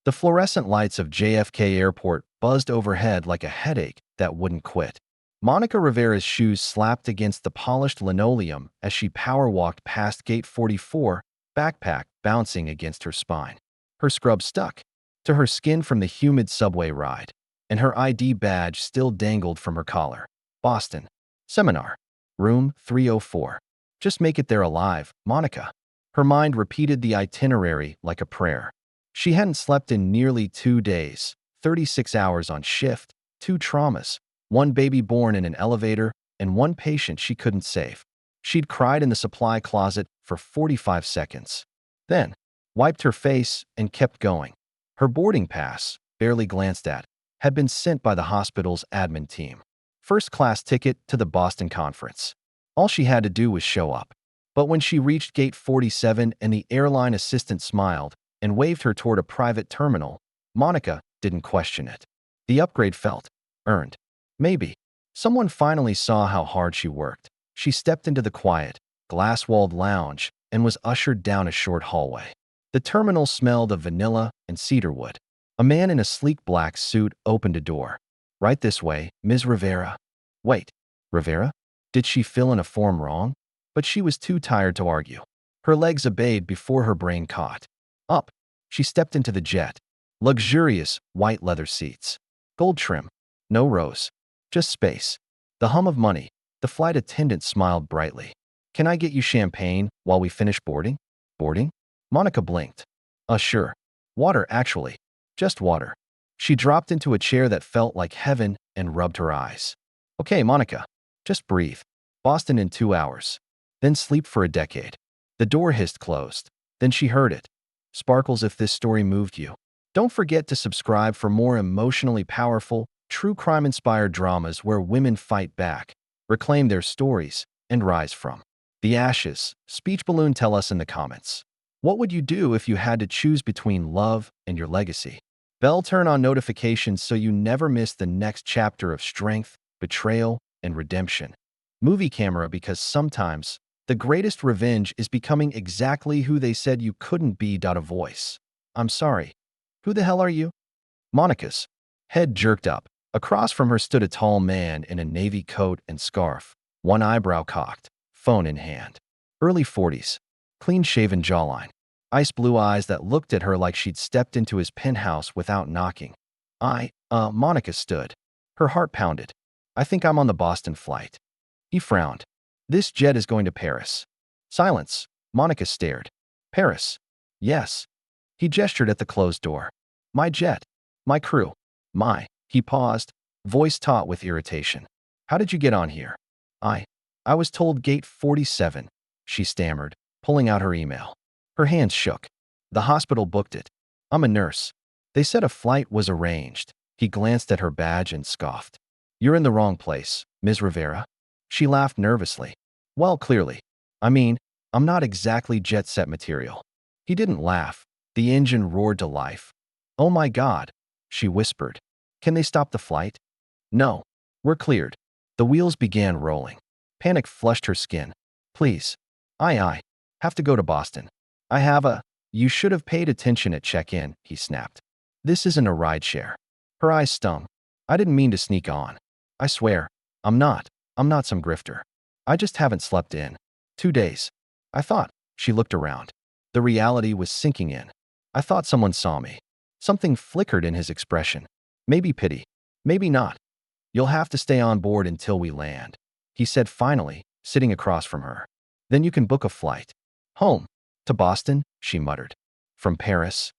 The fluorescent lights of JFK Airport buzzed overhead like a headache that wouldn't quit. Monica Rivera's shoes slapped against the polished linoleum as she power-walked past Gate 44, backpack bouncing against her spine. Her scrub stuck to her skin from the humid subway ride, and her ID badge still dangled from her collar. Boston. Seminar. Room 304. Just make it there alive, Monica. Her mind repeated the itinerary like a prayer. She hadn't slept in nearly 2 days, 36 hours on shift, 2 traumas, 1 baby born in an elevator, and 1 patient she couldn't save. She'd cried in the supply closet for 45 seconds. Then, wiped her face and kept going. Her boarding pass, barely glanced at, had been sent by the hospital's admin team. First-class ticket to the Boston conference. All she had to do was show up. But when she reached Gate 47 and the airline assistant smiled and waved her toward a private terminal, Monica didn't question it. The upgrade felt earned. Maybe. Someone finally saw how hard she worked. She stepped into the quiet, glass-walled lounge and was ushered down a short hallway. The terminal smelled of vanilla and cedarwood. A man in a sleek black suit opened a door. "Right this way, Ms. Rivera." Wait, Rivera? Did she fill in a form wrong? But she was too tired to argue. Her legs obeyed before her brain caught up. She stepped into the jet. Luxurious, white leather seats. Gold trim. No rows. Just space. The hum of money. The flight attendant smiled brightly. "Can I get you champagne while we finish boarding?" "Boarding?" Monica blinked. Sure. Water, actually. Just water." She dropped into a chair that felt like heaven and rubbed her eyes. "Okay, Monica. Just breathe. Boston in 2 hours. Then sleep for a decade." The door hissed closed. Then she heard it. Sparkles, if this story moved you, don't forget to subscribe for more emotionally powerful, true crime-inspired dramas where women fight back, reclaim their stories, and rise from the ashes. Speech balloon, tell us in the comments. What would you do if you had to choose between love and your legacy? Bell, turn on notifications so you never miss the next chapter of strength, betrayal, and redemption. Movie camera, because sometimes the greatest revenge is becoming exactly who they said you couldn't be. A voice. "I'm sorry. Who the hell are you?" Monica's head jerked up. Across from her stood a tall man in a navy coat and scarf, one eyebrow cocked, phone in hand. Early 40s. Clean-shaven jawline. Ice blue eyes that looked at her like she'd stepped into his penthouse without knocking. Monica stood. Her heart pounded. "I think I'm on the Boston flight." He frowned. "This jet is going to Paris." Silence. Monica stared. "Paris?" "Yes." He gestured at the closed door. "My jet. My crew. My." He paused, voice taut with irritation. "How did you get on here?" I was told Gate 47, she stammered, pulling out her email. Her hands shook. "The hospital booked it. I'm a nurse. They said a flight was arranged." He glanced at her badge and scoffed. "You're in the wrong place, Ms. Rivera." She laughed nervously. "Well, clearly. I mean, I'm not exactly jet-set material." He didn't laugh. The engine roared to life. "Oh my God," she whispered. "Can they stop the flight?" "No. We're cleared." The wheels began rolling. Panic flushed her skin. "Please. I have to go to Boston. I have a—" "You should have paid attention at check-in," he snapped. "This isn't a rideshare." Her eyes stung. "I didn't mean to sneak on. I swear, I'm not some grifter. I just haven't slept in 2 days. I thought." She looked around. The reality was sinking in. "I thought someone saw me." Something flickered in his expression. Maybe pity. Maybe not. "You'll have to stay on board until we land," he said finally, sitting across from her. "Then you can book a flight." "Home. To Boston," she muttered. "From Paris."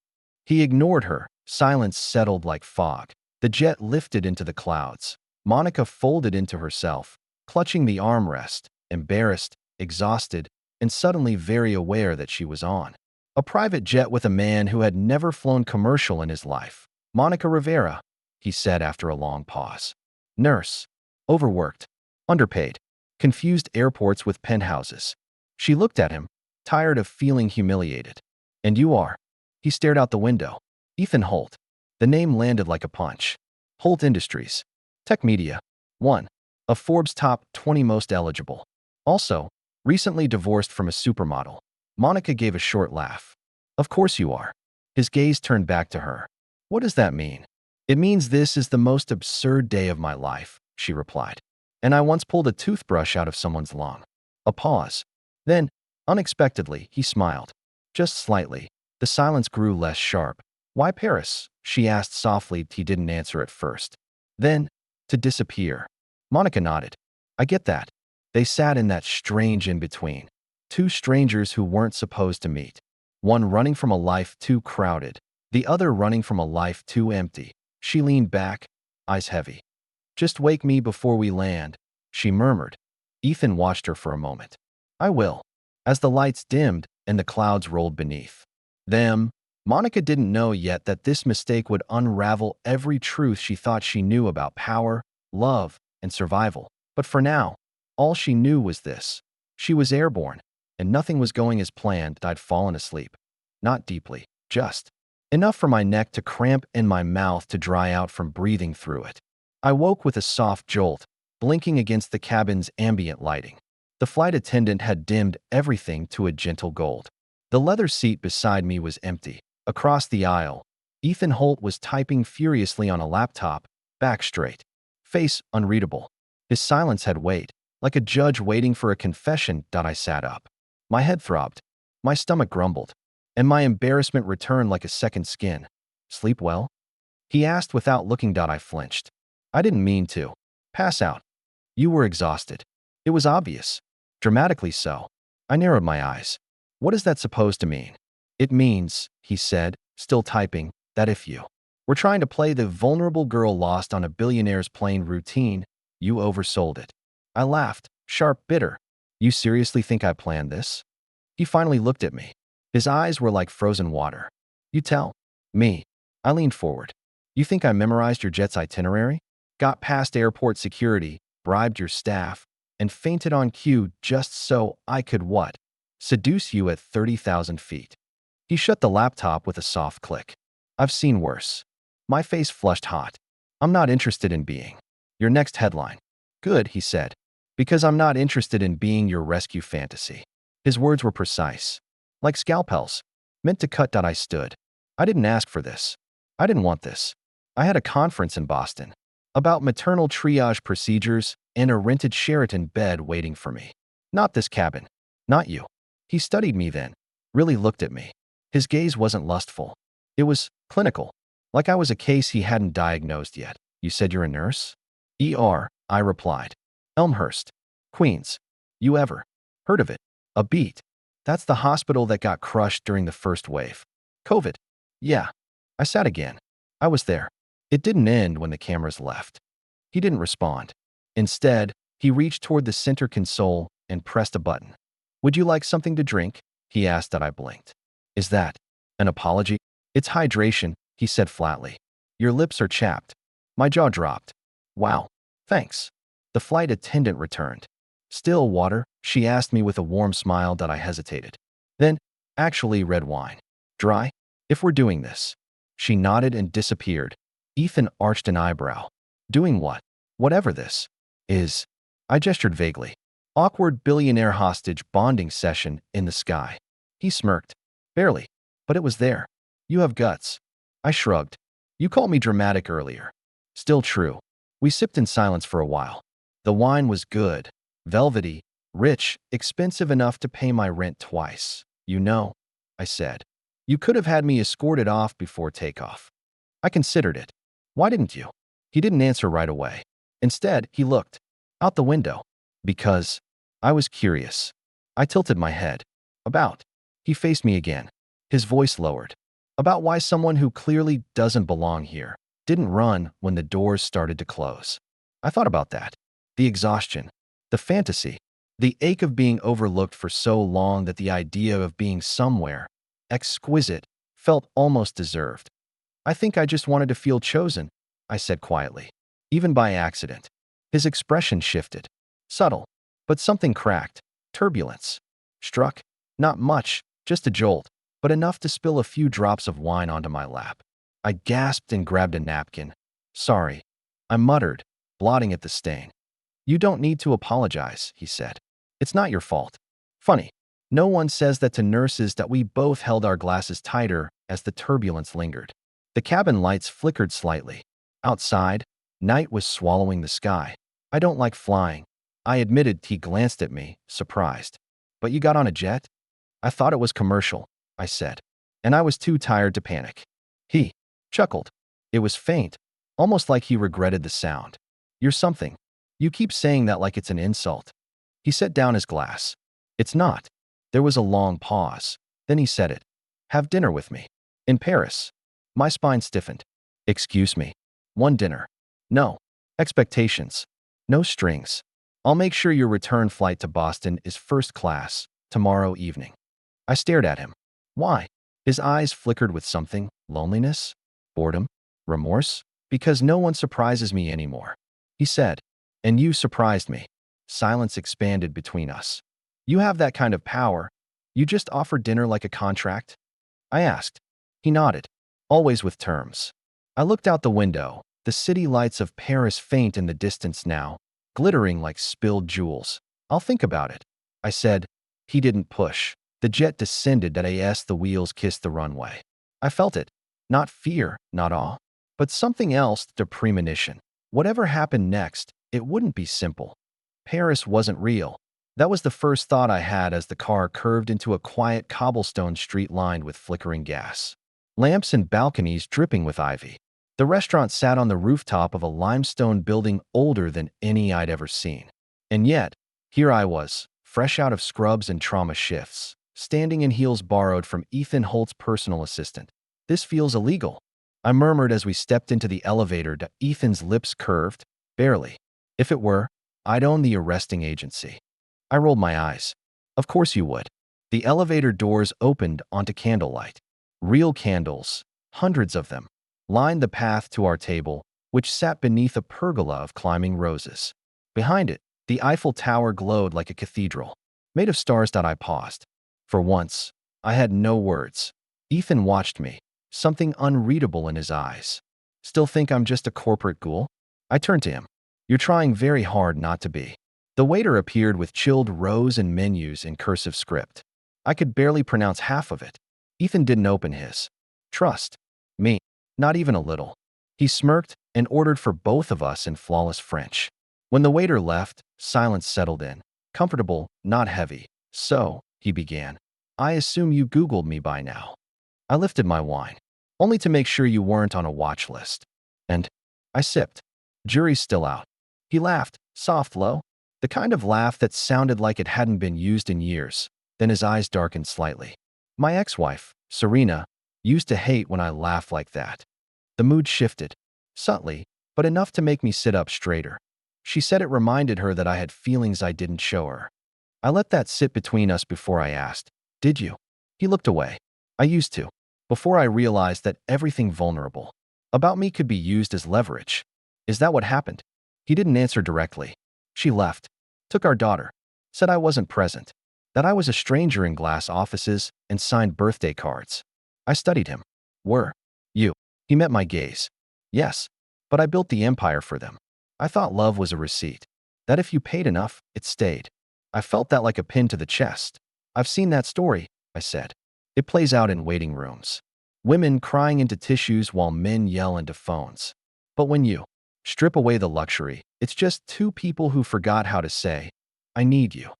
He ignored her. Silence settled like fog. The jet lifted into the clouds. Monica folded into herself, clutching the armrest, embarrassed, exhausted, and suddenly very aware that she was on a private jet with a man who had never flown commercial in his life. "Monica Rivera," he said after a long pause. "Nurse. Overworked. Underpaid. Confused airports with penthouses." She looked at him, tired of feeling humiliated. "And you are?" He stared out the window. "Ethan Holt." The name landed like a punch. Holt Industries. Tech Media. 1. Of Forbes' top 20 most eligible. Also, recently divorced from a supermodel. Monica gave a short laugh. "Of course you are." His gaze turned back to her. What does that mean? It means this is the most absurd day of my life, she replied. And I once pulled a toothbrush out of someone's lung. A pause. Then, unexpectedly, he smiled. Just slightly. The silence grew less sharp. Why Paris? She asked softly. He didn't answer at first. Then, to disappear. Monica nodded. I get that. They sat in that strange in-between. Two strangers who weren't supposed to meet. One running from a life too crowded. The other running from a life too empty. She leaned back, eyes heavy. Just wake me before we land, she murmured. Ethan watched her for a moment. I will. As the lights dimmed and the clouds rolled beneath them, Monica didn't know yet that this mistake would unravel every truth she thought she knew about power, love, and survival. But for now, all she knew was this. She was airborne, and nothing was going as planned. I'd fallen asleep. Not deeply, just enough for my neck to cramp and my mouth to dry out from breathing through it. I woke with a soft jolt, blinking against the cabin's ambient lighting. The flight attendant had dimmed everything to a gentle gold. The leather seat beside me was empty. Across the aisle, Ethan Holt was typing furiously on a laptop, back straight, face unreadable. His silence had weight, like a judge waiting for a confession. I sat up. My head throbbed, my stomach grumbled, and my embarrassment returned like a second skin. Sleep well? He asked without looking. I flinched. I didn't mean to. Pass out. You were exhausted. It was obvious. Dramatically so. I narrowed my eyes. What is that supposed to mean? It means, he said, still typing, that if you were trying to play the vulnerable girl lost on a billionaire's plane routine, you oversold it. I laughed, sharp, bitter. You seriously think I planned this? He finally looked at me. His eyes were like frozen water. You tell me. I leaned forward. You think I memorized your jet's itinerary? Got past airport security, bribed your staff, and fainted on cue just so I could what? Seduce you at 30,000 feet. He shut the laptop with a soft click. I've seen worse. My face flushed hot. I'm not interested in being your next headline. Good, he said, because I'm not interested in being your rescue fantasy. His words were precise, like scalpels, meant to cut. I stood. I didn't ask for this. I didn't want this. I had a conference in Boston about maternal triage procedures and a rented Sheraton bed waiting for me. Not this cabin. Not you. He studied me then, really looked at me. His gaze wasn't lustful. It was clinical, like I was a case he hadn't diagnosed yet. You said you're a nurse? ER, I replied. Elmhurst, Queens. You ever heard of it? A beat. That's the hospital that got crushed during the first wave. COVID. Yeah. I sat again. I was there. It didn't end when the cameras left. He didn't respond. Instead, he reached toward the center console and pressed a button. Would you like something to drink? He asked. I blinked. Is that an apology? It's hydration, he said flatly. Your lips are chapped. My jaw dropped. Wow. Thanks. The flight attendant returned. Still water? She asked me with a warm smile. I hesitated. Then, actually red wine. Dry? If we're doing this. She nodded and disappeared. Ethan arched an eyebrow. Doing what? Whatever this is. I gestured vaguely. Awkward billionaire hostage bonding session in the sky. He smirked. Barely. But it was there. You have guts. I shrugged. You called me dramatic earlier. Still true. We sipped in silence for a while. The wine was good. Velvety, rich, expensive enough to pay my rent twice. You know, I said. You could have had me escorted off before takeoff. I considered it. Why didn't you? He didn't answer right away. Instead, he looked out the window. Because I was curious. I tilted my head. About. He faced me again. His voice lowered. About why someone who clearly doesn't belong here didn't run when the doors started to close. I thought about that. The exhaustion. The fantasy. The ache of being overlooked for so long that the idea of being somewhere exquisite felt almost deserved. I think I just wanted to feel chosen, I said quietly. Even by accident. His expression shifted. Subtle. But something cracked. Turbulence. Struck. Not much, just a jolt, but enough to spill a few drops of wine onto my lap. I gasped and grabbed a napkin. Sorry. I muttered, blotting at the stain. You don't need to apologize, he said. It's not your fault. Funny. No one says that to nurses. We both held our glasses tighter as the turbulence lingered. The cabin lights flickered slightly. Outside, night was swallowing the sky. I don't like flying, I admitted. He glanced at me, surprised. But you got on a jet? I thought it was commercial, I said. And I was too tired to panic. He chuckled. It was faint, almost like he regretted the sound. You're something. You keep saying that like it's an insult. He set down his glass. It's not. There was a long pause. Then he said it. Have dinner with me. In Paris. My spine stiffened. Excuse me. One dinner. No. Expectations. No strings. I'll make sure your return flight to Boston is first class, tomorrow evening. I stared at him. Why? His eyes flickered with something. Loneliness? Boredom? Remorse? Because no one surprises me anymore. He said. And you surprised me. Silence expanded between us. You have that kind of power. You just offer dinner like a contract? I asked. He nodded. Always with terms. I looked out the window, the city lights of Paris faint in the distance now, glittering like spilled jewels. I'll think about it, I said. He didn't push. The jet descended as the wheels kissed the runway. I felt it. Not fear, not awe, but something else, the premonition. Whatever happened next, it wouldn't be simple. Paris wasn't real. That was the first thought I had as the car curved into a quiet cobblestone street lined with flickering gas. Lamps and balconies dripping with ivy. The restaurant sat on the rooftop of a limestone building older than any I'd ever seen. And yet, here I was, fresh out of scrubs and trauma shifts, standing in heels borrowed from Ethan Holt's personal assistant. This feels illegal, I murmured as we stepped into the elevator. Ethan's lips curved. Barely. If it were, I'd own the arresting agency. I rolled my eyes. Of course you would. The elevator doors opened onto candlelight. Real candles, hundreds of them, lined the path to our table, which sat beneath a pergola of climbing roses. Behind it, the Eiffel Tower glowed like a cathedral, made of stars. I paused. For once, I had no words. Ethan watched me, something unreadable in his eyes. Still think I'm just a corporate ghoul? I turned to him. You're trying very hard not to be. The waiter appeared with chilled rows and menus in cursive script. I could barely pronounce half of it. Ethan didn't open his. Trust me, not even a little. He smirked and ordered for both of us in flawless French. When the waiter left, silence settled in. Comfortable, not heavy. So, he began, I assume you Googled me by now. I lifted my wine, only to make sure you weren't on a watch list. And I sipped. Jury's still out. He laughed, soft, low, the kind of laugh that sounded like it hadn't been used in years. Then his eyes darkened slightly. My ex-wife, Serena, used to hate when I laughed like that. The mood shifted, subtly, but enough to make me sit up straighter. She said it reminded her that I had feelings I didn't show her. I let that sit between us before I asked, did you? He looked away. I used to, before I realized that everything vulnerable about me could be used as leverage. Is that what happened? He didn't answer directly. She left, took our daughter, said I wasn't present, that I was a stranger in glass offices and signed birthday cards. I studied him. Were you? He met my gaze. Yes, but I built the empire for them. I thought love was a receipt, that if you paid enough, it stayed. I felt that like a pin to the chest. I've seen that story, I said. It plays out in waiting rooms. Women crying into tissues while men yell into phones. But when you strip away the luxury, it's just two people who forgot how to say, I need you.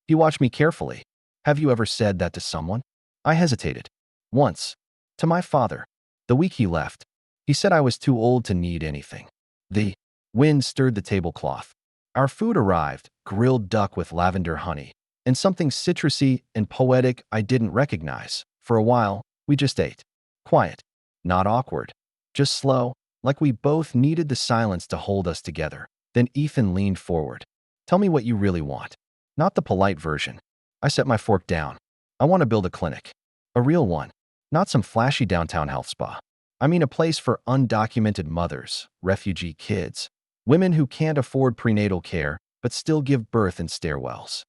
He watched me carefully. Have you ever said that to someone? I hesitated. Once. To my father. The week he left. He said I was too old to need anything. The wind stirred the tablecloth. Our food arrived, grilled duck with lavender honey, and something citrusy and poetic I didn't recognize. For a while, we just ate. Quiet. Not awkward. Just slow, like we both needed the silence to hold us together. Then Ethan leaned forward. Tell me what you really want. Not the polite version. I set my fork down. I want to build a clinic. A real one. Not some flashy downtown health spa. I mean a place for undocumented mothers, refugee kids, women who can't afford prenatal care but still give birth in stairwells.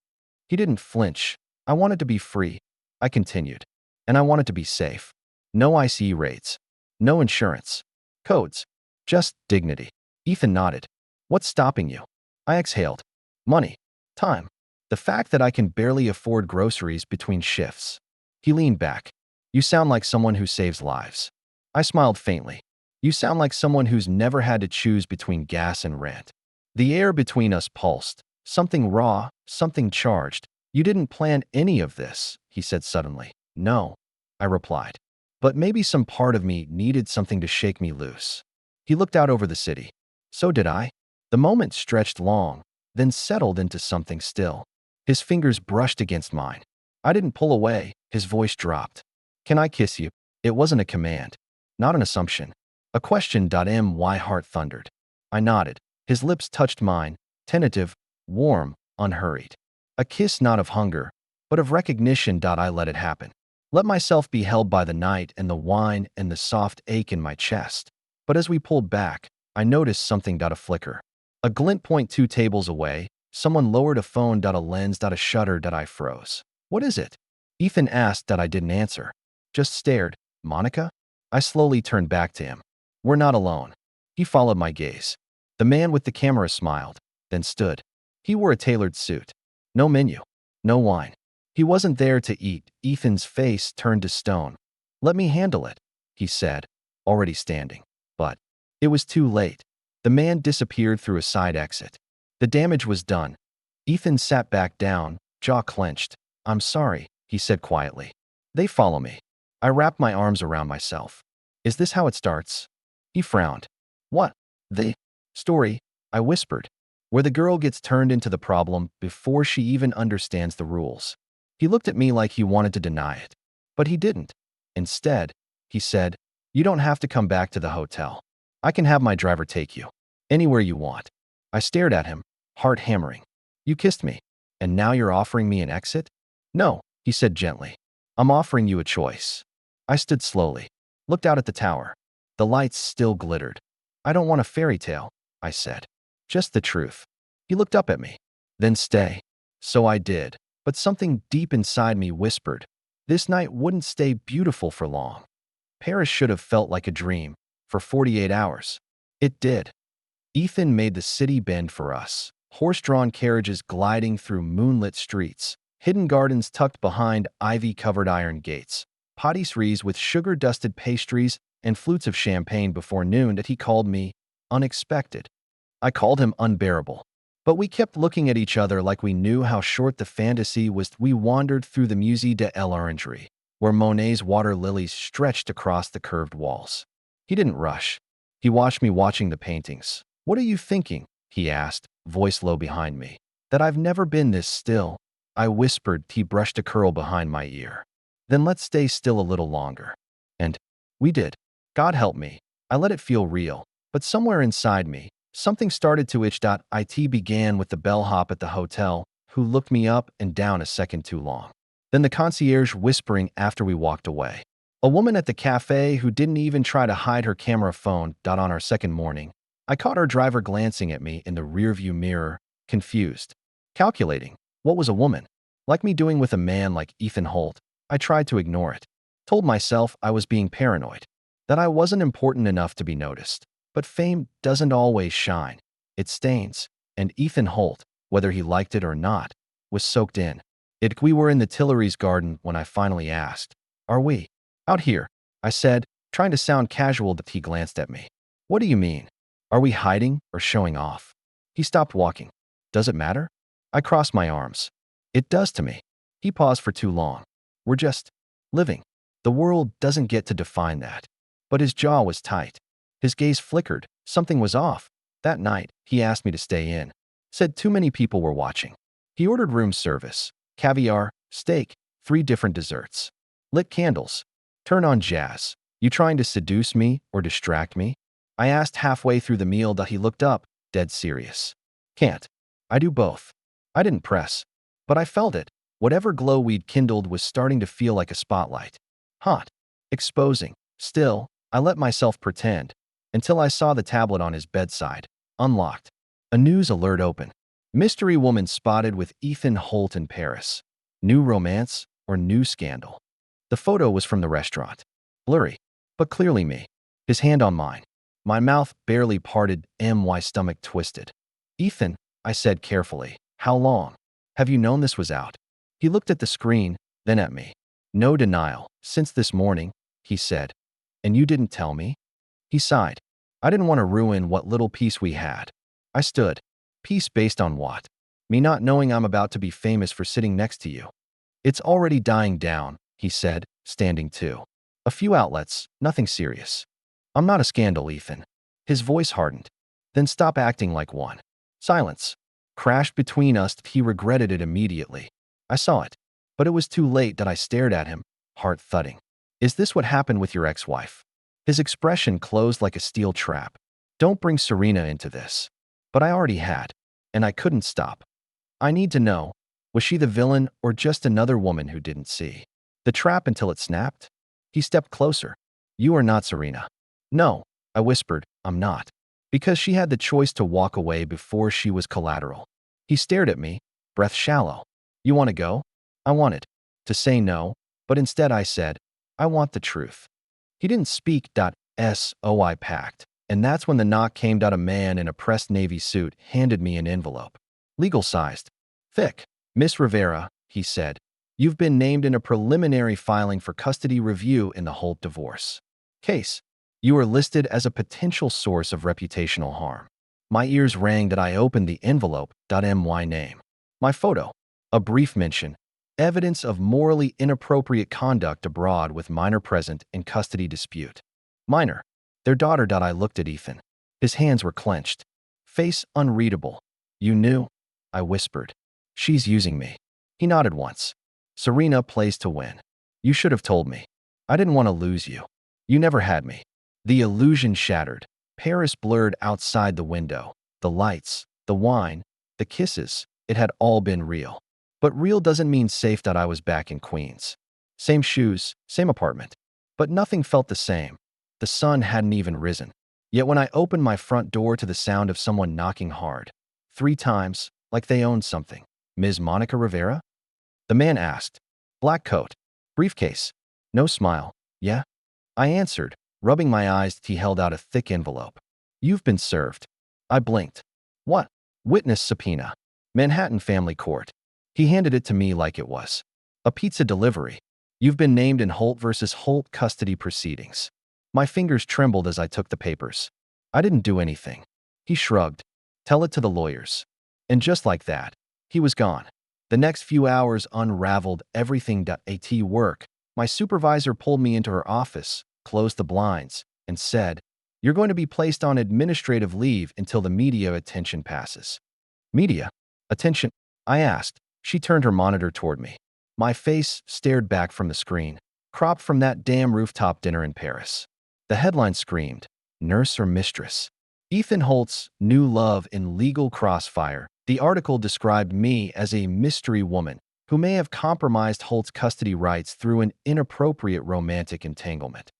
He didn't flinch. I wanted to be free, I continued. And I wanted to be safe. No ICE rates. No insurance. Codes. Just dignity. Ethan nodded. What's stopping you? I exhaled. Money. Time. The fact that I can barely afford groceries between shifts. He leaned back. You sound like someone who saves lives. I smiled faintly. You sound like someone who's never had to choose between gas and rent. The air between us pulsed. Something raw, something charged. You didn't plan any of this, he said suddenly. No, I replied. But maybe some part of me needed something to shake me loose. He looked out over the city. So did I. The moment stretched long, then settled into something still. His fingers brushed against mine. I didn't pull away. His voice dropped. Can I kiss you? It wasn't a command, not an assumption. A question. My heart thundered. I nodded. His lips touched mine, tentative, warm, unhurried. A kiss not of hunger, but of recognition. I let it happen. Let myself be held by the night and the wine and the soft ache in my chest. But as we pulled back, I noticed something. A flicker. A glint. 2 tables away, someone lowered a phone. A lens. A shutter. I froze. What is it? Ethan asked. I didn't answer. Just stared. Monica? I slowly turned back to him. We're not alone. He followed my gaze. The man with the camera smiled, then stood. He wore a tailored suit. No menu. No wine. He wasn't there to eat. Ethan's face turned to stone. Let me handle it, he said, already standing. But it was too late. The man disappeared through a side exit. The damage was done. Ethan sat back down, jaw clenched. I'm sorry, he said quietly. They follow me. I wrapped my arms around myself. Is this how it starts? He frowned. What? The story, I whispered, where the girl gets turned into the problem before she even understands the rules. He looked at me like he wanted to deny it, but he didn't. Instead, he said, you don't have to come back to the hotel. I can have my driver take you anywhere you want. I stared at him, heart hammering. You kissed me, and now you're offering me an exit? No, he said gently. I'm offering you a choice. I stood slowly, looked out at the tower. The lights still glittered. I don't want a fairy tale, I said. Just the truth. He looked up at me. Then stay. So I did, but something deep inside me whispered, this night wouldn't stay beautiful for long. Paris should have felt like a dream for 48 hours. It did. Ethan made the city bend for us. Horse-drawn carriages gliding through moonlit streets, hidden gardens tucked behind ivy-covered iron gates, patisseries with sugar-dusted pastries and flutes of champagne before noon. That he called me unexpected. I called him unbearable. But we kept looking at each other like we knew how short the fantasy was. We wandered through the Musée de l'Orangerie, where Monet's water lilies stretched across the curved walls. He didn't rush. He watched me watching the paintings. What are you thinking? He asked, voice low behind me. That I've never been this still. I whispered. He brushed a curl behind my ear. Then let's stay still a little longer. And we did. God help me. I let it feel real. But somewhere inside me, something started to itch. It began with the bellhop at the hotel, who looked me up and down a second too long. Then the concierge whispering after we walked away. A woman at the cafe who didn't even try to hide her camera phone. On our second morning, I caught our driver glancing at me in the rearview mirror, confused, calculating. What was a woman like me doing with a man like Ethan Holt? I tried to ignore it. Told myself I was being paranoid, that I wasn't important enough to be noticed. But fame doesn't always shine. It stains. And Ethan Holt, whether he liked it or not, was soaked in it. We were in the Tuileries garden when I finally asked, are we? Out here, I said, trying to sound casual. That he glanced at me. What do you mean? Are we hiding or showing off? He stopped walking. Does it matter? I crossed my arms. It does to me. He paused for too long. We're just living. The world doesn't get to define that. But his jaw was tight. His gaze flickered. Something was off. That night, he asked me to stay in. Said too many people were watching. He ordered room service, caviar, steak, 3 different desserts. Lit candles. Turn on jazz. You trying to seduce me or distract me? I asked halfway through the meal. He looked up, dead serious. Can't. I do both. I didn't press, but I felt it. Whatever glow we'd kindled was starting to feel like a spotlight. Hot. Exposing. Still, I let myself pretend, until I saw the tablet on his bedside, unlocked. A news alert open. Mystery woman spotted with Ethan Holt in Paris. New romance or new scandal? The photo was from the restaurant. Blurry, but clearly me. His hand on mine. My mouth barely parted, my stomach twisted. Ethan, I said carefully, how long have you known this was out? He looked at the screen, then at me. No denial. Since this morning, he said. And you didn't tell me? He sighed. I didn't want to ruin what little peace we had. I stood. Peace based on what? Me not knowing I'm about to be famous for sitting next to you. It's already dying down, he said, standing too. A few outlets, nothing serious. I'm not a scandal, Ethan. His voice hardened. Then stop acting like one. Silence. Crashed between us. He regretted it immediately. I saw it. But it was too late that I stared at him, heart thudding. Is this what happened with your ex-wife? His expression closed like a steel trap. Don't bring Serena into this. But I already had. And I couldn't stop. I need to know, was she the villain or just another woman who didn't see the trap until it snapped? He stepped closer. You are not Serena. No, I whispered, I'm not. Because she had the choice to walk away before she was collateral. He stared at me, breath shallow. You want to go? I wanted to say no, but instead I said, I want the truth. He didn't speak. I packed. And that's when the knock came. A man in a pressed navy suit handed me an envelope. Legal-sized. Thick. Miss Rivera, he said, you've been named in a preliminary filing for custody review in the Holt divorce case. You are listed as a potential source of reputational harm. My ears rang. I opened the envelope. My name. My photo. A brief mention. Evidence of morally inappropriate conduct abroad with minor present in custody dispute. Minor. Their daughter. I looked at Ethan. His hands were clenched. Face unreadable. You knew? I whispered. She's using me. He nodded once. Serena plays to win. You should have told me. I didn't want to lose you. You never had me. The illusion shattered. Paris blurred outside the window. The lights, the wine, the kisses. It had all been real. But real doesn't mean safe. I was back in Queens. Same shoes, same apartment. But nothing felt the same. The sun hadn't even risen. Yet when I opened my front door to the sound of someone knocking hard, 3 times, like they owned something. Ms. Monica Rivera? The man asked. Black coat. Briefcase. No smile. Yeah? I answered, rubbing my eyes. He held out a thick envelope. You've been served. I blinked. What? Witness subpoena. Manhattan Family Court. He handed it to me like it was a pizza delivery. You've been named in Holt versus Holt custody proceedings. My fingers trembled as I took the papers. I didn't do anything. He shrugged. Tell it to the lawyers. And just like that, he was gone. The next few hours unraveled everything. At work, my supervisor pulled me into her office, closed the blinds, and said, You're going to be placed on administrative leave until the media attention passes. Media? Attention? I asked. She turned her monitor toward me. My face stared back from the screen, cropped from that damn rooftop dinner in Paris. The headline screamed, Nurse or Mistress? Ethan Holt's new love in legal crossfire. The article described me as a mystery woman who may have compromised Holt's custody rights through an inappropriate romantic entanglement.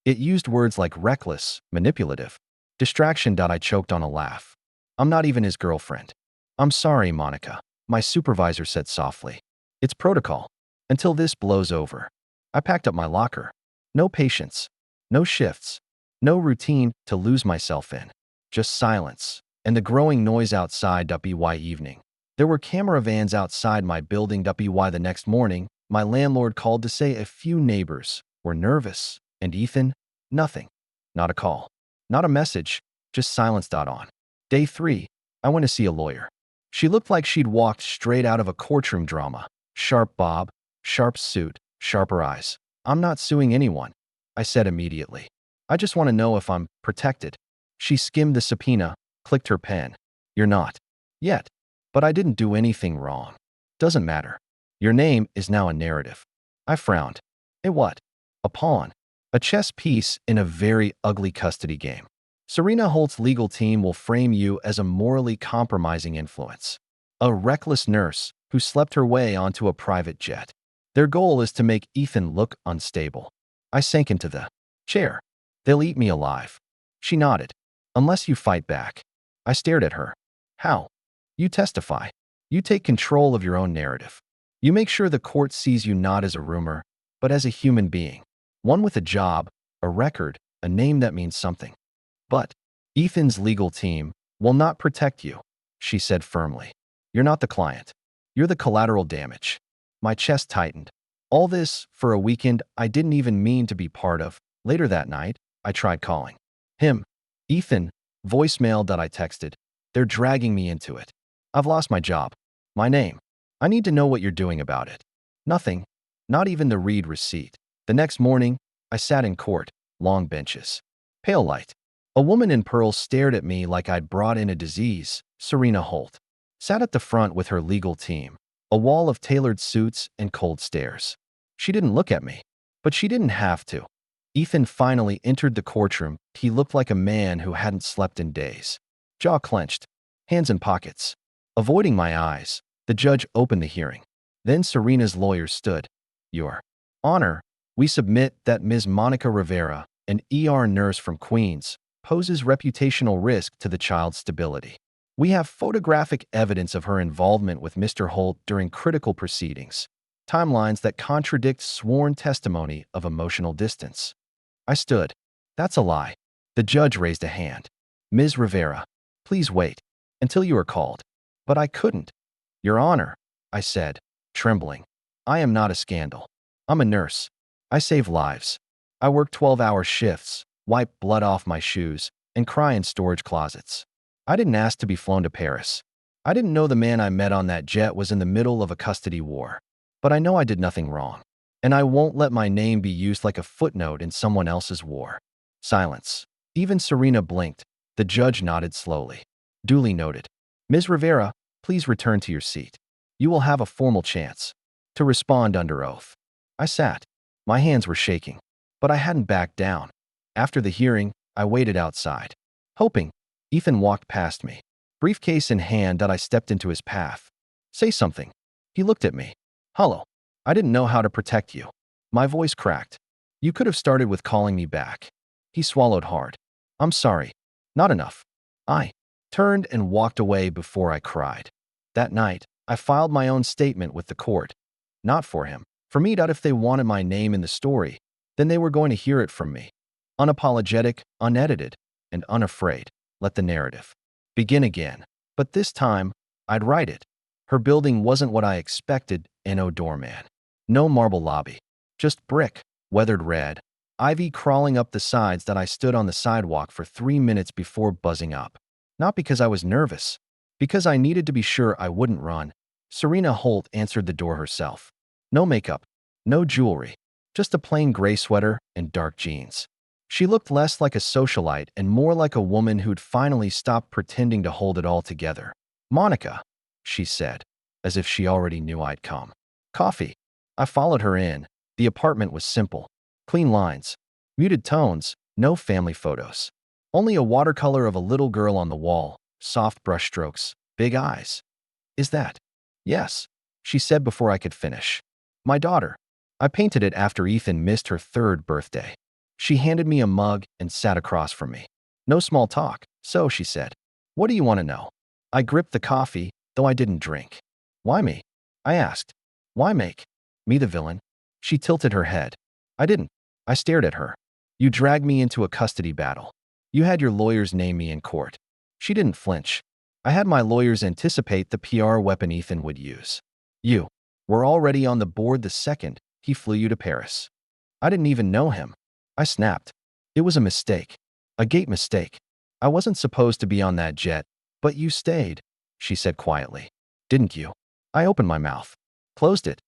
It used words like reckless, manipulative, distraction. I choked on a laugh. I'm not even his girlfriend. I'm sorry, Monica, my supervisor said softly. It's protocol. Until this blows over. I packed up my locker. No patience. No shifts. No routine to lose myself in. Just silence. And the growing noise outside. By evening, there were camera vans outside my building. By the next morning, my landlord called to say a few neighbors were nervous. And Ethan? Nothing. Not a call. Not a message. Just silence. On day 3, I went to see a lawyer. She looked like she'd walked straight out of a courtroom drama. Sharp bob, sharp suit, sharper eyes. I'm not suing anyone, I said immediately. I just want to know if I'm protected. She skimmed the subpoena, clicked her pen. You're not. Yet. But I didn't do anything wrong. Doesn't matter. Your name is now a narrative. I frowned. A what? A pawn. A chess piece in a very ugly custody game. Serena Holt's legal team will frame you as a morally compromising influence. A reckless nurse who slept her way onto a private jet. Their goal is to make Ethan look unstable. I sank into the chair. They'll eat me alive. She nodded. Unless you fight back. I stared at her. How? You testify. You take control of your own narrative. You make sure the court sees you not as a rumor, but as a human being. One with a job, a record, a name that means something. But Ethan's legal team will not protect you, she said firmly. You're not the client. You're the collateral damage. My chest tightened. All this for a weekend I didn't even mean to be part of. Later that night, I tried calling. Him. Ethan. Voicemail that I texted. They're dragging me into it. I've lost my job. My name. I need to know what you're doing about it. Nothing. Not even the read receipt. The next morning, I sat in court. Long benches. Pale light. A woman in pearls stared at me like I'd brought in a disease. Serena Holt sat at the front with her legal team. A wall of tailored suits and cold stares. She didn't look at me, but she didn't have to. Ethan finally entered the courtroom. He looked like a man who hadn't slept in days. Jaw clenched, hands in pockets. Avoiding my eyes, the judge opened the hearing. Then Serena's lawyer stood. Your Honor, we submit that Ms. Monica Rivera, an ER nurse from Queens, poses reputational risk to the child's stability. We have photographic evidence of her involvement with Mr. Holt during critical proceedings, timelines that contradict sworn testimony of emotional distance. I stood. That's a lie. The judge raised a hand. Ms. Rivera, please wait until you are called. But I couldn't. Your Honor, I said, trembling. I am not a scandal. I'm a nurse. I save lives. I work 12-hour shifts, wipe blood off my shoes, and cry in storage closets. I didn't ask to be flown to Paris. I didn't know the man I met on that jet was in the middle of a custody war. But I know I did nothing wrong. And I won't let my name be used like a footnote in someone else's war. Silence. Even Serena blinked. The judge nodded slowly. Duly noted. Ms. Rivera, please return to your seat. You will have a formal chance to respond under oath. I sat. My hands were shaking, but I hadn't backed down. After the hearing, I waited outside, hoping. Ethan walked past me, briefcase in hand. That I stepped into his path. Say something. He looked at me. Hello. I didn't know how to protect you. My voice cracked. You could have started with calling me back. He swallowed hard. I'm sorry. Not enough. I turned and walked away before I cried. That night, I filed my own statement with the court. Not for him. For me. If they wanted my name in the story, then they were going to hear it from me. Unapologetic, unedited, and unafraid. Let the narrative begin again. But this time, I'd write it. Her building wasn't what I expected. No doorman. No marble lobby. Just brick, weathered red. Ivy crawling up the sides. That I stood on the sidewalk for 3 minutes before buzzing up. Not because I was nervous. Because I needed to be sure I wouldn't run. Serena Holt answered the door herself. No makeup. No jewelry. Just a plain gray sweater and dark jeans. She looked less like a socialite and more like a woman who'd finally stopped pretending to hold it all together. Monica, she said, as if she already knew I'd come. Coffee. I followed her in. The apartment was simple. Clean lines. Muted tones. No family photos. Only a watercolor of a little girl on the wall. Soft brushstrokes. Big eyes. Is that? Yes, she said before I could finish. My daughter. I painted it after Ethan missed her 3rd birthday. She handed me a mug and sat across from me. No small talk. So, she said, what do you want to know? I gripped the coffee, though I didn't drink. Why me? I asked. Why make me the villain? She tilted her head. I didn't. I stared at her. You dragged me into a custody battle. You had your lawyers name me in court. She didn't flinch. I had my lawyers anticipate the PR weapon Ethan would use. You were already on the board the second he flew you to Paris. I didn't even know him. I snapped. It was a mistake. A gate mistake. I wasn't supposed to be on that jet, but you stayed, she said quietly. Didn't you? I opened my mouth. Closed it.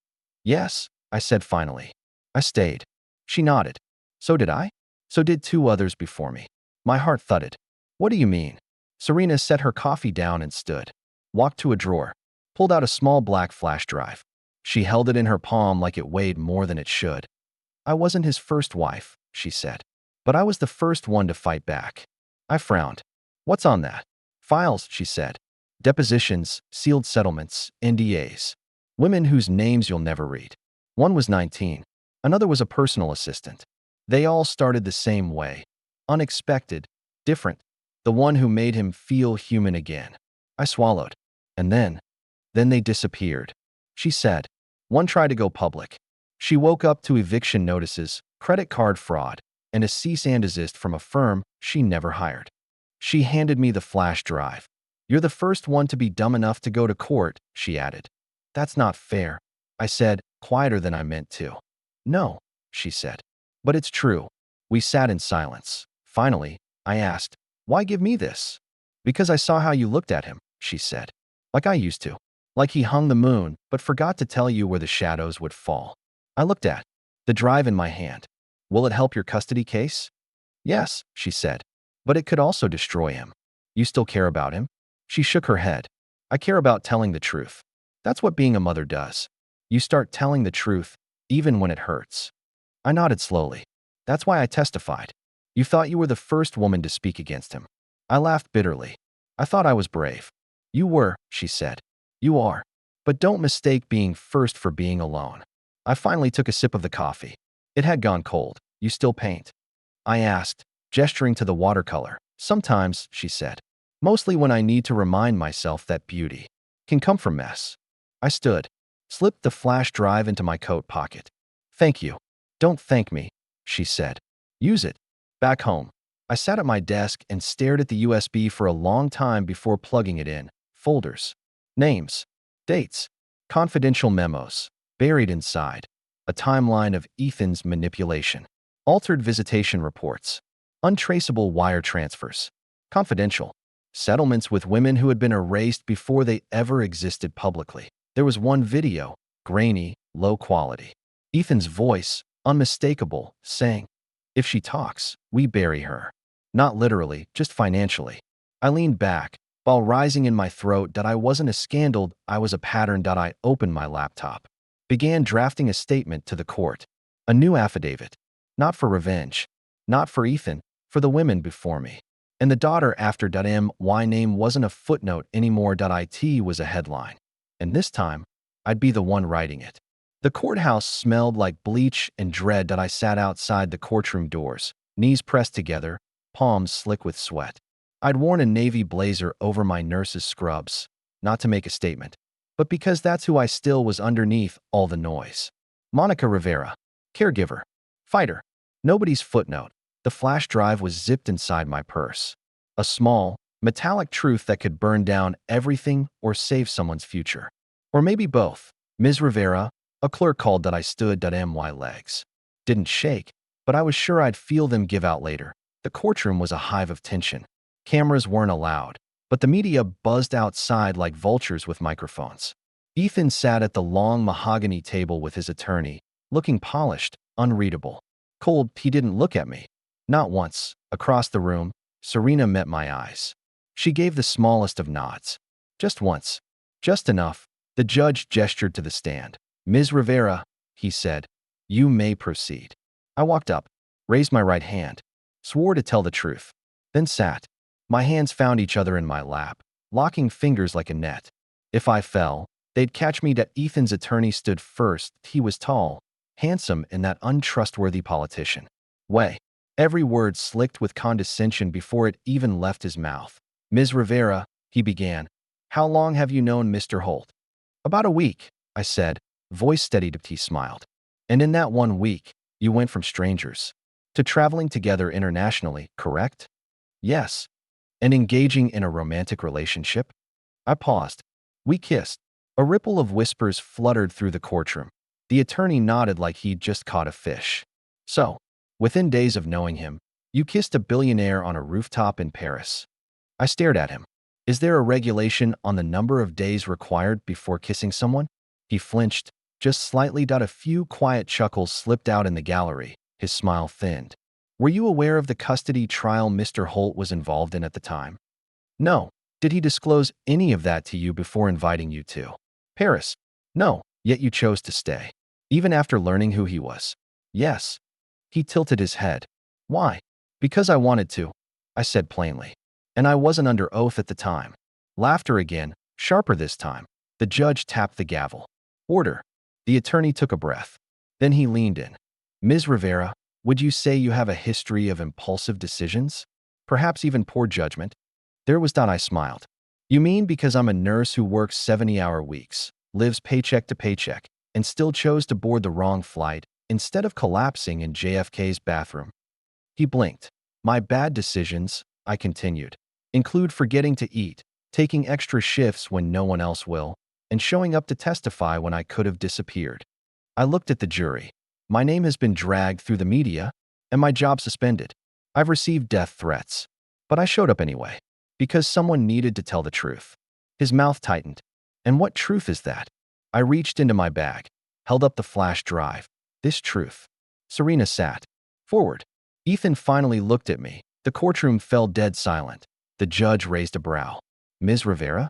Yes, I said finally. I stayed. She nodded. So did I? So did 2 others before me. My heart thudded. What do you mean? Serena set her coffee down and stood. Walked to a drawer. Pulled out a small black flash drive. She held it in her palm like it weighed more than it should. I wasn't his first wife, she said. But I was the first one to fight back. I frowned. What's on that? Files, she said. Depositions, sealed settlements, NDAs. Women whose names you'll never read. One was 19. Another was a personal assistant. They all started the same way. Unexpected. Different. The one who made him feel human again. I swallowed. And then they disappeared. She said. One tried to go public. She woke up to eviction notices, credit card fraud, and a cease and desist from a firm she never hired. She handed me the flash drive. You're the first one to be dumb enough to go to court, she added. That's not fair, I said, quieter than I meant to. No, she said. But it's true. We sat in silence. Finally, I asked, "Why give me this?" "Because I saw how you looked at him," she said. "Like I used to. Like he hung the moon, but forgot to tell you where the shadows would fall." I looked at the drive in my hand. "Will it help your custody case?" "Yes," she said. "But it could also destroy him." "You still care about him?" She shook her head. "I care about telling the truth. That's what being a mother does. You start telling the truth, even when it hurts." I nodded slowly. "That's why I testified. You thought you were the first woman to speak against him." I laughed bitterly. "I thought I was brave." "You were," she said. "You are. But don't mistake being first for being alone." I finally took a sip of the coffee. It had gone cold. "You still paint?" I asked, gesturing to the watercolor. "Sometimes," she said. "Mostly when I need to remind myself that beauty can come from mess." I stood, slipped the flash drive into my coat pocket. "Thank you." "Don't thank me," she said. "Use it." Back home, I sat at my desk and stared at the USB for a long time before plugging it in. Folders, names, dates, confidential memos, buried inside, a timeline of Ethan's manipulation, altered visitation reports, untraceable wire transfers, confidential, settlements with women who had been erased before they ever existed publicly. There was one video, grainy, low quality. Ethan's voice, unmistakable, saying, "If she talks, we bury her." Not literally, just financially. I leaned back, while rising in my throat that I wasn't a scandal, I was a pattern. I opened my laptop. Began drafting a statement to the court. A new affidavit. Not for revenge. Not for Ethan, for the women before me. And the daughter after my name wasn't a footnote anymore. It was a headline. And this time, I'd be the one writing it. The courthouse smelled like bleach and dread. I sat outside the courtroom doors, knees pressed together, palms slick with sweat. I'd worn a navy blazer over my nurse's scrubs, not to make a statement, but because that's who I still was underneath all the noise. Monica Rivera, caregiver, fighter, nobody's footnote. The flash drive was zipped inside my purse. A small, metallic truth that could burn down everything or save someone's future. Or maybe both. "Ms. Rivera," a clerk called. I stood. My legs didn't shake, but I was sure I'd feel them give out later. The courtroom was a hive of tension. Cameras weren't allowed, but the media buzzed outside like vultures with microphones. Ethan sat at the long mahogany table with his attorney, looking polished, unreadable. Cold, he didn't look at me. Not once. Across the room, Serena met my eyes. She gave the smallest of nods. Just once. Just enough. The judge gestured to the stand. "Ms. Rivera," he said, "you may proceed." I walked up, raised my right hand, swore to tell the truth, then sat. My hands found each other in my lap, locking fingers like a net. If I fell, they'd catch me. Ethan's attorney stood first. He was tall, handsome, and that untrustworthy politician. Way. Every word slicked with condescension before it even left his mouth. "Ms. Rivera," he began, "how long have you known Mr. Holt?" "About a week," I said, voice steadied. He smiled. "And in that 1 week, you went from strangers to traveling together internationally, correct?" "Yes." "And engaging in a romantic relationship?" I paused. "We kissed." A ripple of whispers fluttered through the courtroom. The attorney nodded like he'd just caught a fish. "So, within days of knowing him, you kissed a billionaire on a rooftop in Paris." I stared at him. "Is there a regulation on the number of days required before kissing someone?" He flinched, just slightly. A few quiet chuckles slipped out in the gallery. His smile thinned. "Were you aware of the custody trial Mr. Holt was involved in at the time?" "No." "Did he disclose any of that to you before inviting you to Paris?" "No." "Yet you chose to stay, even after learning who he was?" "Yes." He tilted his head. "Why?" "Because I wanted to," I said plainly. "And I wasn't under oath at the time." Laughter again, sharper this time. The judge tapped the gavel. "Order." The attorney took a breath. Then he leaned in. "Ms. Rivera, would you say you have a history of impulsive decisions? Perhaps even poor judgment?" There was that. I smiled. "You mean because I'm a nurse who works 70-hour weeks, lives paycheck to paycheck, and still chose to board the wrong flight instead of collapsing in JFK's bathroom?" He blinked. "My bad decisions," I continued, "include forgetting to eat, taking extra shifts when no one else will, and showing up to testify when I could have disappeared." I looked at the jury. "My name has been dragged through the media, and my job suspended. I've received death threats. But I showed up anyway, because someone needed to tell the truth. His mouth tightened. And what truth is that? I reached into my bag, held up the flash drive. This truth. Serena sat forward. Ethan finally looked at me. The courtroom fell dead silent. The judge raised a brow. Ms. Rivera?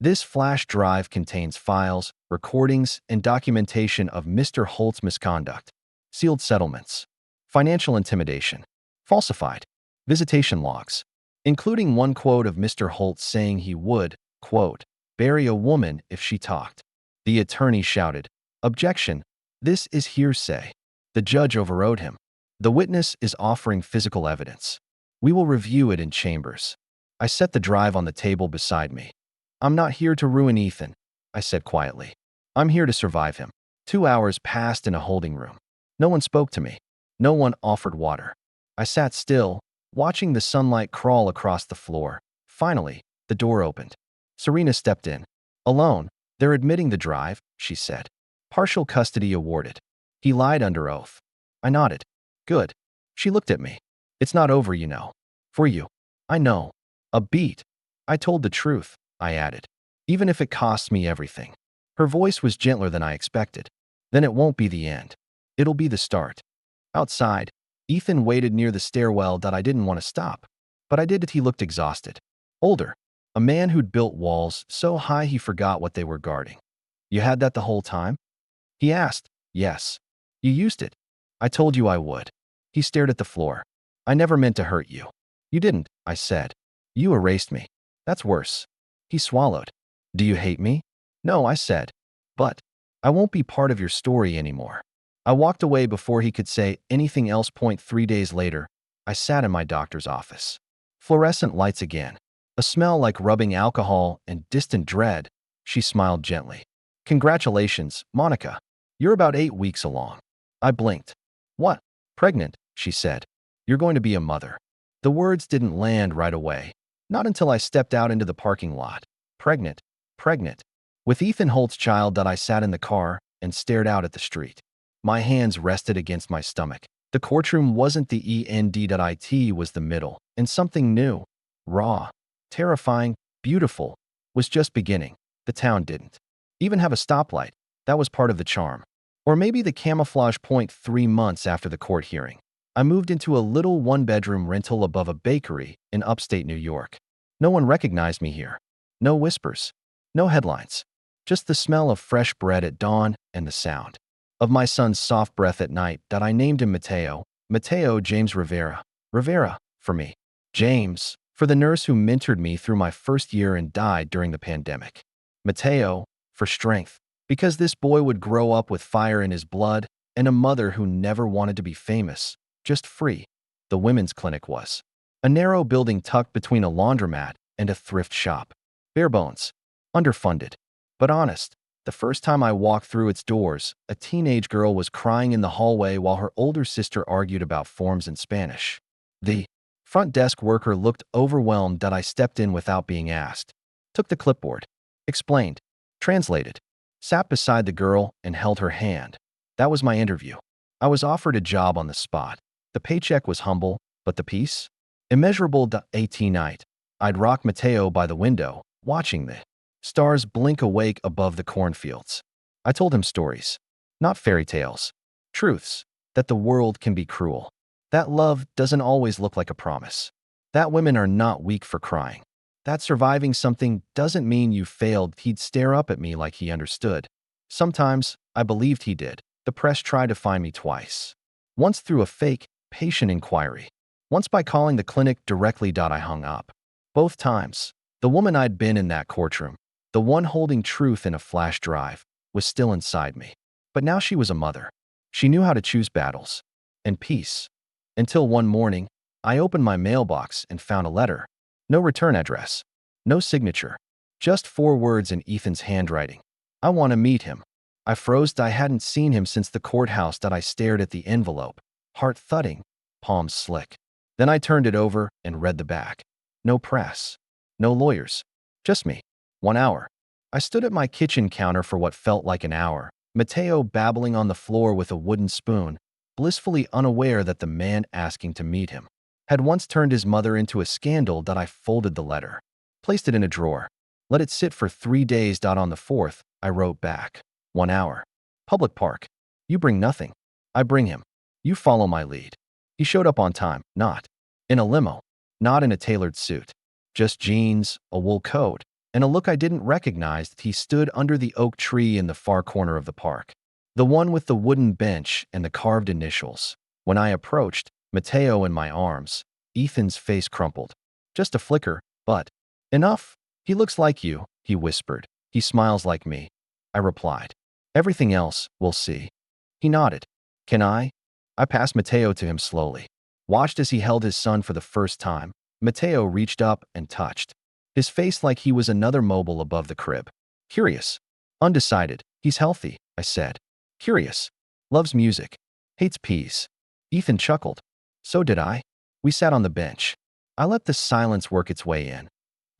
This flash drive contains files, recordings, and documentation of Mr. Holt's misconduct, sealed settlements, financial intimidation, falsified, visitation logs, including one quote of Mr. Holt saying he would, quote, bury a woman if she talked. The attorney shouted, "Objection! This is hearsay." The judge overrode him. "The witness is offering physical evidence. We will review it in chambers." I set the drive on the table beside me. "I'm not here to ruin Ethan," I said quietly. "I'm here to survive him." 2 hours passed in a holding room. No one spoke to me. No one offered water. I sat still, watching the sunlight crawl across the floor. Finally, the door opened. Serena stepped in. "Alone. They're admitting the drive," she said. "Partial custody awarded." He lied under oath. I nodded. "Good." She looked at me. "It's not over, you know. For you." "I know." "A beat." "I told the truth," I added. "Even if it costs me everything." Her voice was gentler than I expected. "Then it won't be the end. It'll be the start." Outside, Ethan waited near the stairwell that I didn't want to stop. But I did it. He looked exhausted. Older. A man who'd built walls so high he forgot what they were guarding. "You had that the whole time?" he asked. "Yes." "You used it." "I told you I would." He stared at the floor. "I never meant to hurt you." "You didn't," I said. "You erased me." "That's worse." He swallowed. "Do you hate me?" "No," I said. "But I won't be part of your story anymore." I walked away before he could say anything else. 3 days later, I sat in my doctor's office. Fluorescent lights again. A smell like rubbing alcohol and distant dread. She smiled gently. "Congratulations, Monica. You're about 8 weeks along." I blinked. "What?" "Pregnant," she said. "You're going to be a mother." The words didn't land right away. Not until I stepped out into the parking lot. Pregnant. Pregnant. With Ethan Holt's child. That I sat in the car and stared out at the street. My hands rested against my stomach. The courtroom wasn't the end. It was the middle. And something new, raw, terrifying, beautiful, was just beginning. The town didn't even have a stoplight. That was part of the charm. Or maybe the camouflage. 3 months after the court hearing, I moved into a little one-bedroom rental above a bakery in upstate New York. No one recognized me here. No whispers. No headlines. Just the smell of fresh bread at dawn and the sound of my son's soft breath at night. That I named him Mateo. Mateo James Rivera. Rivera, for me. James, for the nurse who mentored me through my first year and died during the pandemic. Mateo, for strength, because this boy would grow up with fire in his blood and a mother who never wanted to be famous, just free. The women's clinic was a narrow building tucked between a laundromat and a thrift shop. Bare bones, underfunded, but honest. The first time I walked through its doors, a teenage girl was crying in the hallway while her older sister argued about forms in Spanish. The front desk worker looked overwhelmed. That I stepped in without being asked. Took the clipboard. Explained. Translated. Sat beside the girl and held her hand. That was my interview. I was offered a job on the spot. The paycheck was humble, but the peace? Immeasurable. At night, I'd rock Mateo by the window, watching the stars blink awake above the cornfields. I told him stories, not fairy tales. Truths, that the world can be cruel. That love doesn't always look like a promise. That women are not weak for crying. That surviving something doesn't mean you failed. He'd stare up at me like he understood. Sometimes, I believed he did. The press tried to find me twice. Once through a fake, patient inquiry. Once by calling the clinic directly. I hung up. Both times, the woman I'd been in that courtroom, the one holding truth in a flash drive, was still inside me. But now she was a mother. She knew how to choose battles and peace. Until one morning, I opened my mailbox and found a letter. No return address. No signature. Just 4 words in Ethan's handwriting. "I want to meet him." I froze. I hadn't seen him since the courthouse. I stared at the envelope, heart thudding, palms slick. Then I turned it over and read the back. No press. No lawyers. Just me. 1 hour. I stood at my kitchen counter for what felt like an hour. Mateo babbling on the floor with a wooden spoon, blissfully unaware that the man asking to meet him had once turned his mother into a scandal. I folded the letter, placed it in a drawer, let it sit for 3 days. On the fourth, I wrote back. 1 hour. Public park. You bring nothing. I bring him. You follow my lead. He showed up on time, not in a limo, not in a tailored suit, just jeans, a wool coat, and a look I didn't recognize. He stood under the oak tree in the far corner of the park, the one with the wooden bench and the carved initials. When I approached, Mateo in my arms, Ethan's face crumpled. Just a flicker, but enough. He looks like you, he whispered. He smiles like me, I replied. Everything else, we'll see. He nodded. Can I? I passed Mateo to him slowly. Watched as he held his son for the first time. Mateo reached up and touched his face like he was another mobile above the crib. Curious. Undecided. He's healthy, I said. Curious. Loves music. Hates peas. Ethan chuckled. So did I. We sat on the bench. I let the silence work its way in.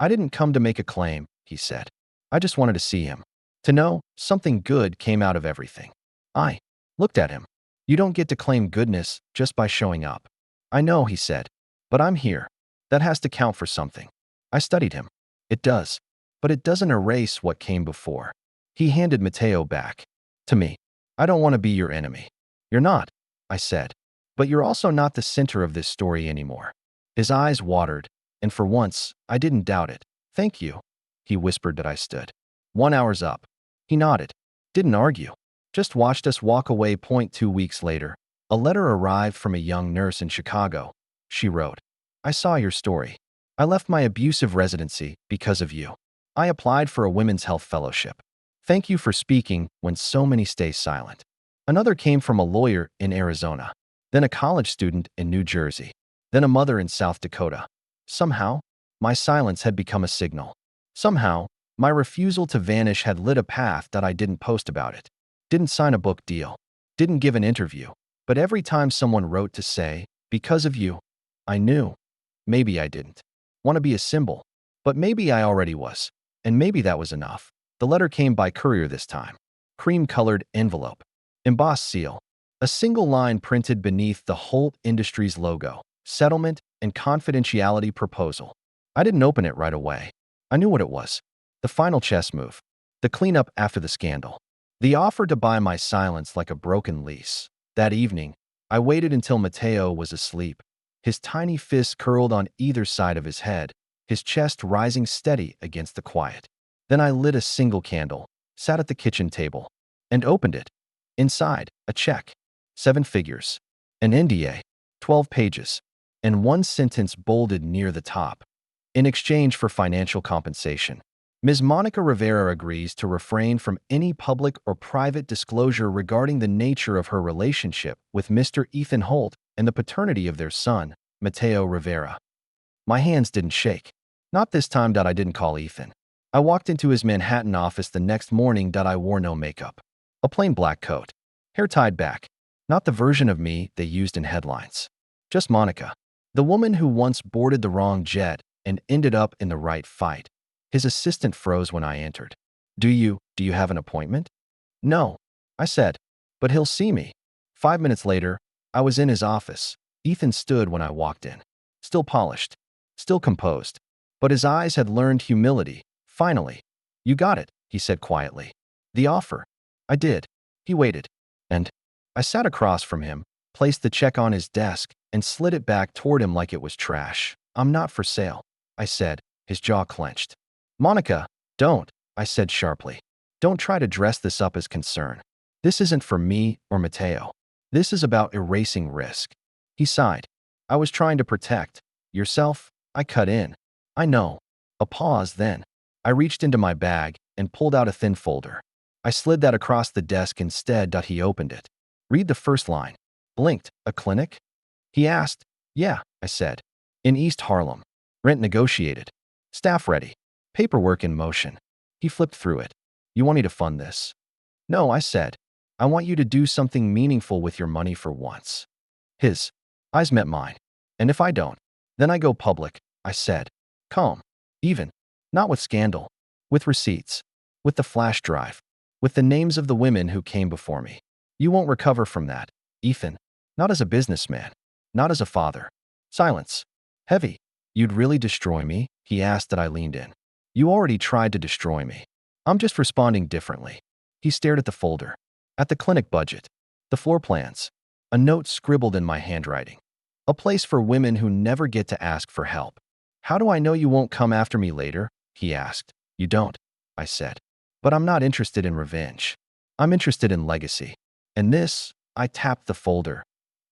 I didn't come to make a claim, he said. I just wanted to see him. To know something good came out of everything. I looked at him. You don't get to claim goodness just by showing up. I know, he said, but I'm here. That has to count for something. I studied him. It does, but it doesn't erase what came before. He handed Mateo back to me. I don't want to be your enemy. You're not, I said, but you're also not the center of this story anymore. His eyes watered, and for once, I didn't doubt it. Thank you, he whispered. That I stood. 1 hour's up. He nodded. Didn't argue. Just watched us walk away. 2 weeks later, a letter arrived from a young nurse in Chicago. She wrote, I saw your story. I left my abusive residency because of you. I applied for a women's health fellowship. Thank you for speaking when so many stay silent. Another came from a lawyer in Arizona, then a college student in New Jersey, then a mother in South Dakota. Somehow, my silence had become a signal. Somehow, my refusal to vanish had lit a path. I didn't post about it, didn't sign a book deal, didn't give an interview, but every time someone wrote to say, because of you, I knew. Maybe I didn't want to be a symbol, but maybe I already was, and maybe that was enough. The letter came by courier this time. Cream-colored envelope, embossed seal, a single line printed beneath the Holt Industries logo, settlement and confidentiality proposal. I didn't open it right away. I knew what it was. The final chess move. The cleanup after the scandal. The offer to buy my silence like a broken lease. That evening, I waited until Mateo was asleep, his tiny fists curled on either side of his head, his chest rising steady against the quiet. Then I lit a single candle, sat at the kitchen table, and opened it. Inside, a check. 7 figures. An NDA. 12 pages. And one sentence bolded near the top. In exchange for financial compensation, Ms. Monica Rivera agrees to refrain from any public or private disclosure regarding the nature of her relationship with Mr. Ethan Holt and the paternity of their son, Mateo Rivera. My hands didn't shake. Not this time. I didn't call Ethan. I walked into his Manhattan office the next morning. I wore no makeup. A plain black coat. Hair tied back. Not the version of me they used in headlines. Just Monica. The woman who once boarded the wrong jet and ended up in the right fight. His assistant froze when I entered. Do you have an appointment? No, I said, but he'll see me. 5 minutes later, I was in his office. Ethan stood when I walked in. Still polished, still composed, but his eyes had learned humility. Finally, you got it, he said quietly. The offer. I did. He waited. And I sat across from him, placed the check on his desk, and slid it back toward him like it was trash. I'm not for sale, I said, his jaw clenched. Monica, don't, I said sharply. Don't try to dress this up as concern. This isn't for me or Mateo. This is about erasing risk. He sighed. I was trying to protect yourself. I cut in. I know. A pause then. I reached into my bag and pulled out a thin folder. I slid that across the desk instead. He opened it. Read the first line. Blinked. A clinic? He asked. Yeah, I said. In East Harlem. Rent negotiated. Staff ready. Paperwork in motion. He flipped through it. You want me to fund this? No, I said. I want you to do something meaningful with your money for once. His eyes met mine. And if I don't, then I go public, I said. Calm. Even. Not with scandal. With receipts. With the flash drive. With the names of the women who came before me. You won't recover from that, Ethan. Not as a businessman. Not as a father. Silence. Heavy. You'd really destroy me? He asked that I leaned in. You already tried to destroy me. I'm just responding differently. He stared at the folder. At the clinic budget. The floor plans. A note scribbled in my handwriting. A place for women who never get to ask for help. How do I know you won't come after me later? He asked. You don't, I said. But I'm not interested in revenge. I'm interested in legacy. And this, I tapped the folder,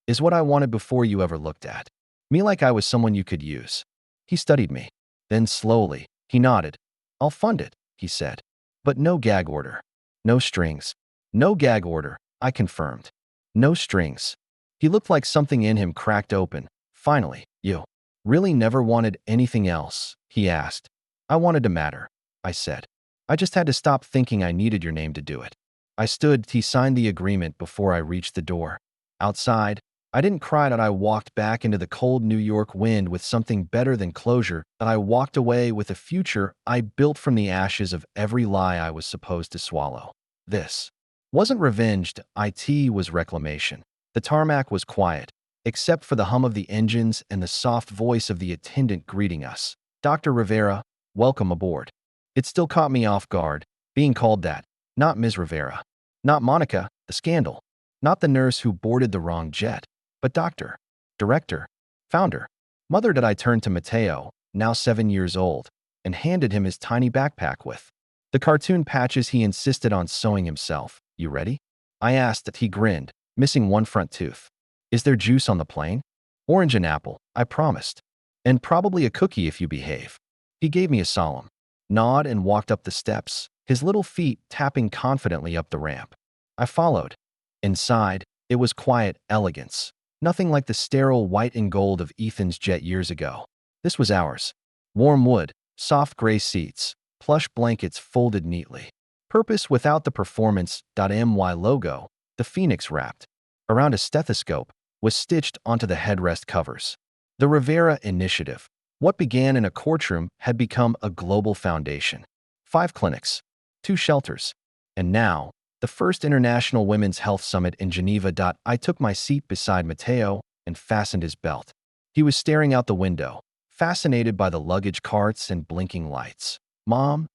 is what I wanted before you ever looked at me like I was someone you could use. He studied me. Then slowly, he nodded. I'll fund it, he said. But no gag order. No strings. No gag order, I confirmed. No strings. He looked like something in him cracked open. Finally, you really never wanted anything else? He asked. I wanted to matter, I said. I just had to stop thinking I needed your name to do it. I stood. He signed the agreement before I reached the door. Outside, I didn't cry that I walked back into the cold New York wind with something better than closure, that I walked away with a future I built from the ashes of every lie I was supposed to swallow. This wasn't revenge, it was reclamation. The tarmac was quiet, except for the hum of the engines and the soft voice of the attendant greeting us. Dr. Rivera, welcome aboard. It still caught me off guard, being called that. Not Ms. Rivera. Not Monica, the scandal. Not the nurse who boarded the wrong jet. But doctor, director, founder, mother. Did I turn to Mateo, now 7 years old, and handed him his tiny backpack with the cartoon patches he insisted on sewing himself. You ready? I asked. That he grinned, missing one front tooth. Is there juice on the plane? Orange and apple, I promised. And probably a cookie if you behave. He gave me a solemn nod and walked up the steps, his little feet tapping confidently up the ramp. I followed. Inside, it was quiet elegance. Nothing like the sterile white and gold of Ethan's jet years ago. This was ours. Warm wood, soft gray seats, plush blankets folded neatly. Purpose without the performance.my logo, the phoenix wrapped around a stethoscope, was stitched onto the headrest covers. The Rivera Initiative, what began in a courtroom, had become a global foundation. 5 clinics, 2 shelters, and now, the first International Women's Health Summit in Geneva. I took my seat beside Mateo and fastened his belt. He was staring out the window, fascinated by the luggage carts and blinking lights. Mom?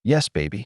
Yes, baby.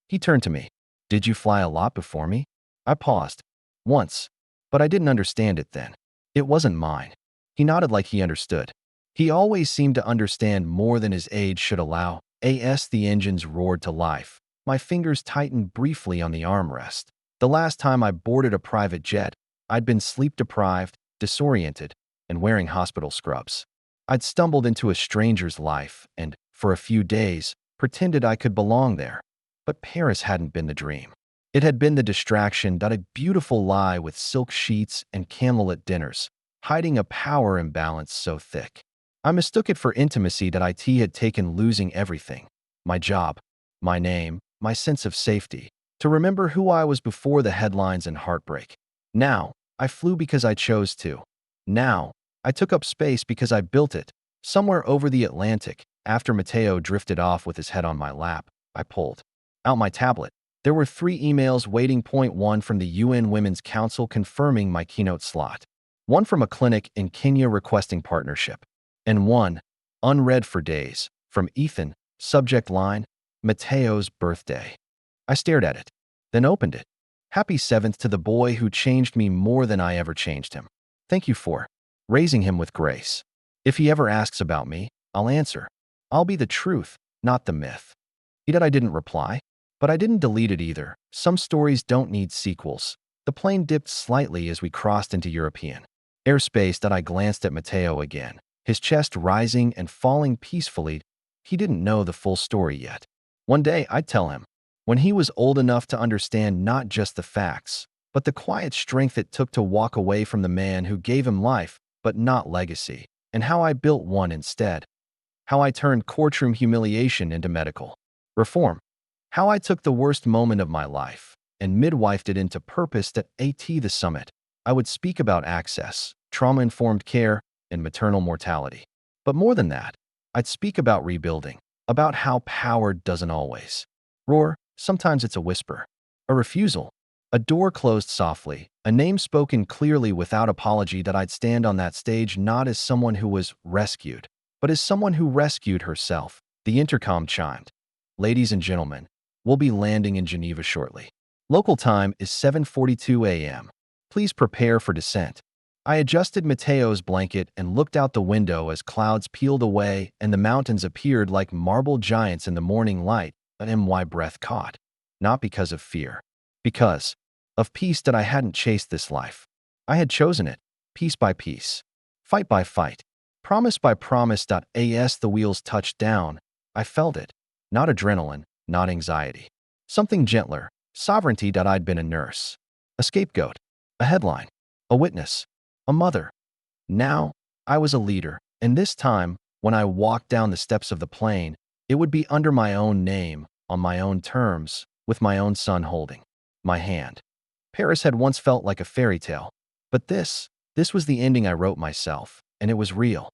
He turned to me. Did you fly a lot before me? I paused. Once. But I didn't understand it then. It wasn't mine. He nodded like he understood. He always seemed to understand more than his age should allow. As the engines roared to life, my fingers tightened briefly on the armrest. The last time I boarded a private jet, I'd been sleep-deprived, disoriented, and wearing hospital scrubs. I'd stumbled into a stranger's life and, for a few days, pretended I could belong there. But Paris hadn't been the dream. It had been the distraction. A beautiful lie with silk sheets and candlelit dinners, hiding a power imbalance so thick. I mistook it for intimacy. It had taken losing everything. My job, my name, my sense of safety, to remember who I was before the headlines and heartbreak. Now, I flew because I chose to. Now, I took up space because I built it. Somewhere over the Atlantic, after Mateo drifted off with his head on my lap, I pulled out my tablet. There were 3 emails waiting. Point 1 from the UN Women's Council confirming my keynote slot. 1 from a clinic in Kenya requesting partnership. And 1, unread for days, from Ethan, subject line, Mateo's birthday. I stared at it, then opened it. Happy 7th to the boy who changed me more than I ever changed him. Thank you for raising him with grace. If he ever asks about me, I'll answer. I'll be the truth, not the myth. I didn't reply, but I didn't delete it either. Some stories don't need sequels. The plane dipped slightly as we crossed into European airspace. I glanced at Mateo again, his chest rising and falling peacefully. He didn't know the full story yet. One day, I'd tell him, when he was old enough to understand not just the facts, but the quiet strength it took to walk away from the man who gave him life, but not legacy, and how I built one instead. How I turned courtroom humiliation into medical reform. How I took the worst moment of my life and midwifed it into purpose. The summit, I would speak about access, trauma-informed care, and maternal mortality. But more than that, I'd speak about rebuilding, about how power doesn't always roar. Sometimes it's a whisper, a refusal, A door closed softly, a name spoken clearly without apology that I'd stand on that stage not as someone who was rescued, but as someone who rescued herself. The intercom chimed. Ladies and gentlemen, we'll be landing in Geneva shortly. Local time is 7:42 a.m. Please prepare for descent. I adjusted Mateo's blanket and looked out the window as clouds peeled away and the mountains appeared like marble giants in the morning light. My breath caught. Not because of fear. Because of peace that I hadn't chased this life. I had chosen it, piece by piece, fight by fight, promise by promise. As the wheels touched down, I felt it. Not adrenaline, not anxiety. Something gentler, sovereignty. I'd been a nurse, a scapegoat, a headline, a witness, a mother. Now, I was a leader, and this time, when I walked down the steps of the plane, it would be under my own name, on my own terms, with my own son holding my hand. Paris had once felt like a fairy tale, but this was the ending I wrote myself, and it was real.